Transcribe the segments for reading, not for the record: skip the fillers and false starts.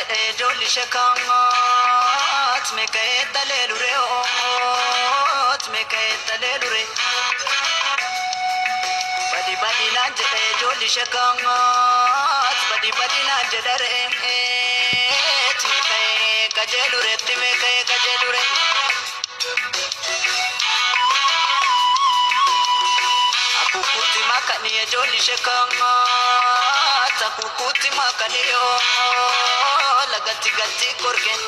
jede jolli shekamat me kay talelure ot me kay talelure badi na jede jolli shekamat badi na jedare me kay kajelure me kay kajelure aku kuti makani jolli shekamat aku kuti makani yo lagati gati korgen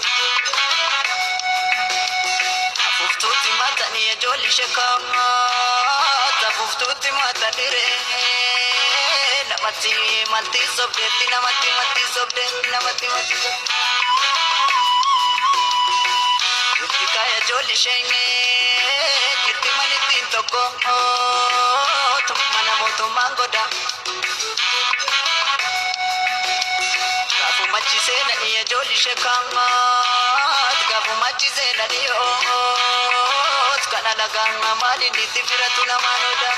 afuftuti matani jolli shekamat afuftuti matani re namati manti sobde namati sobde namati kaya jolli shenge kirti mani tin toko tumana moto mangoda gafu machi sena iya jolli shekamat gafu machi sena niyo kana lagang mali niti firatu na manoda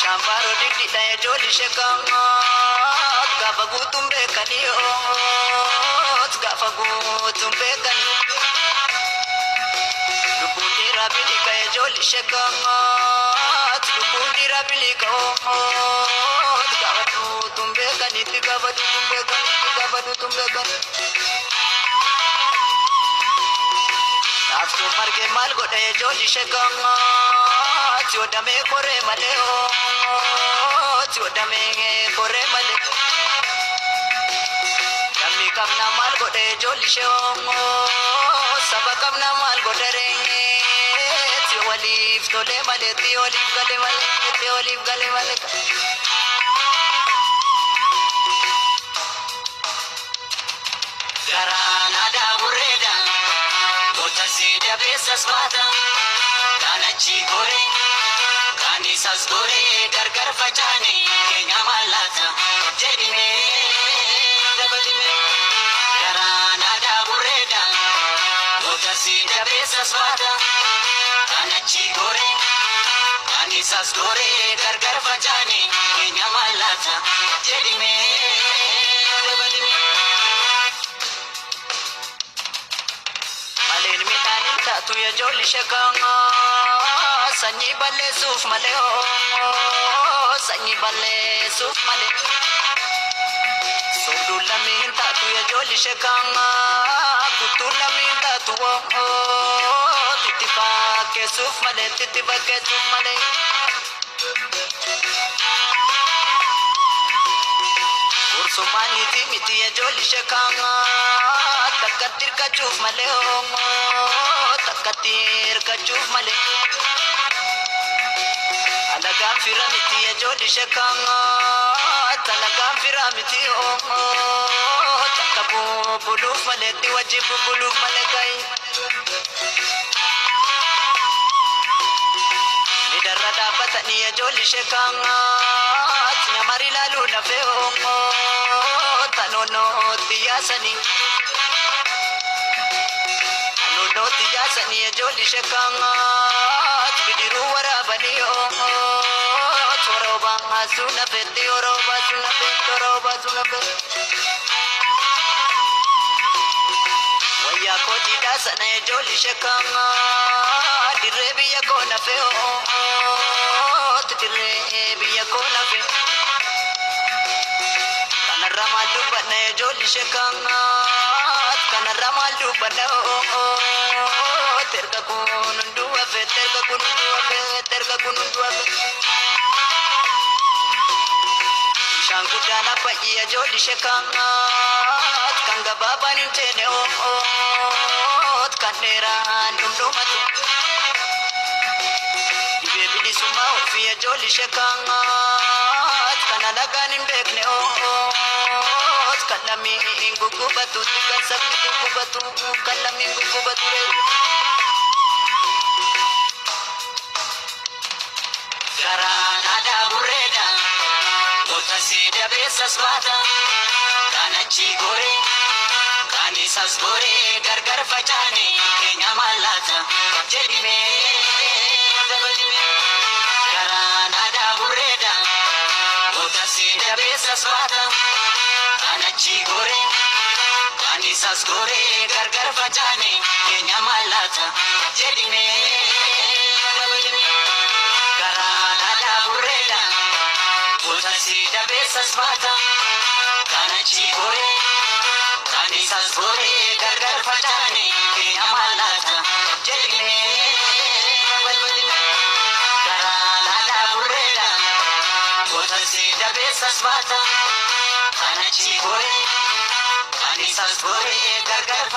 shambaro dikdi daya jolli shekamat gafagu tumbe kaniyo gafagu tumbe kani lubundi rabili kaya jolli shekamat lubundi rabili ko gafadu tumbe kani gafadu tumbe kani afto marge mal gode jolli shekamat yodame kore male yodame kore male dami kamna mal gode jolli shongo saba kamna mal gode re ti walif tole male ti olif gale male garana da bureda sida besas mata kanachi gore kanisas gore gargar fajane kenya malata jedime dabadime garana da bureda bota sida besas mata kanachi gore kanisas gore gargar fajane kenya malata jedime dabadime tu ya jolli shekamat sanyi balle suf male sanyi balle suf male sodula minta tu ya jolli shekamat kutula minta tu titipa ke suf male kursumani timiti ya jolli shekamat takatir ka chuf male takatir ka chuf male alagam firamiti ya jolli shekamat alagam firamiti takabu buluf male ti wajibu buluf male kai nidarra dabatani ya jolli shekamat nyamari lalu na feo tanono tiyasani sani jolli shekamat bidiru warabani toroba asuna peti oroba suna waya ko dida sana jolli shekamat direbi ya ko na feo direbi ya ko na fe kana ramalu bana jolli shekamat kana ramalu bana terka kunundua fe shangu dana pa iya jolli shekamat kanga baba nintene kanera ndumatu ibebili suma ofia jolli shekamat kana laganim bekne kalami ingugubatu tikan sakni gugubatu kalami ingugubatu re garana da bureda bota sida besas mata kanachi gore kanisas gore gargar fajane kenya malata jedime garana da bureda bota sida dabeessas baata kanachi gore kanisas gore gargar facaane keenya mallaata jedhine garaadha burreedha kutasi dabeessas baata kanachi gore kanisas gore gargar facaane keenya mallaata jedhine garaadha burreedha kutasi dabeessas baata kanachi gore kanisas gore gargar